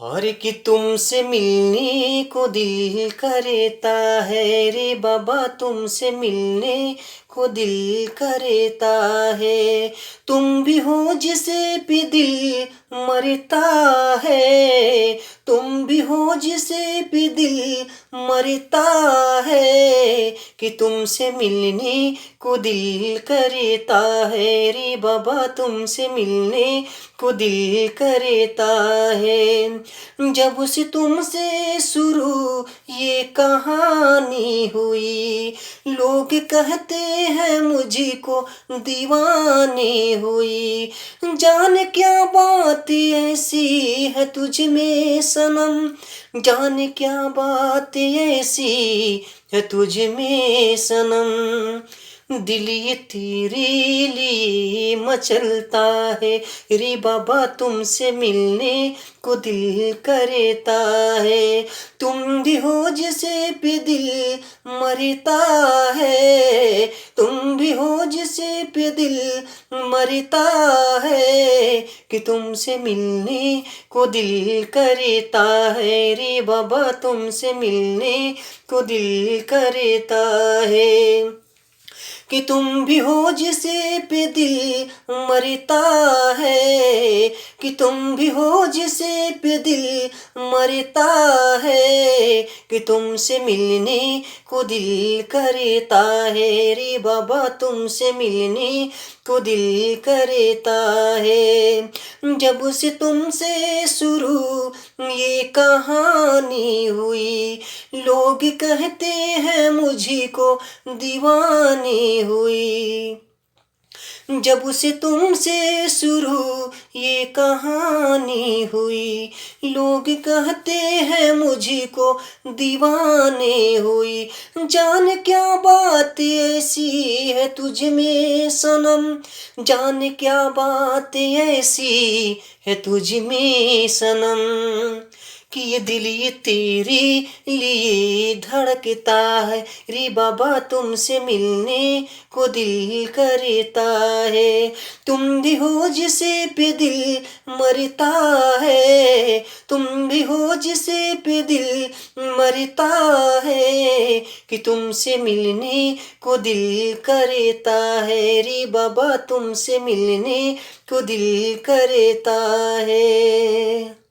और कि तुमसे मिलने को दिल करता है रे बाबा, तुमसे मिलने को दिल करता है। तुम भी हो जिसे भी दिल मरता है, तुम भी हो जिसे भी दिल मरता है, कि तुमसे मिलने को दिल करता है रे बाबा, तुमसे मिलने को दिल करता है। जब से तुमसे शुरू ये कहानी हुई, लोग कहते हैं मुझको दीवानी हुई। जान क्या बात ऐसी है तुझ में सनम, जान क्या बात ऐसी है तुझ में सनम। दिल ये तेरे लिए मचलता है रे बाबा, तुमसे मिलने को दिल करता है। तुम भी हो जिसे पे दिल मरता है, तुम भी हो जिसे पे दिल मरता है, कि तुमसे मिलने को दिल करता है रे बाबा, तुमसे मिलने को दिल करता है। कि तुम भी हो जिसे पे दिल मरता है, कि तुम भी हो जिसे पे दिल मरता है, कि तुमसे मिलने को दिल करता है रे बाबा, तुमसे मिलने को दिल करता है। जब से तुमसे शुरू ये कहानी हुई, लोग कहते हैं मुझको दीवानी हुई। जब से तुमसे शुरू ये कहानी हुई, लोग कहते हैं मुझको दीवाने हुई। जान क्या बात ऐसी है तुझ में सनम, जान क्या बात ऐसी है तुझ में सनम, कि ये दिल ये तेरे लिए धड़कता है रे बाबा, तुमसे मिलने को दिल करता है। तुम भी हो जिसे पे दिल मरता है, तुम भी हो जिसे पे दिल मरता है, कि तुमसे मिलने को दिल करता है रे बाबा, तुमसे मिलने को दिल करता है।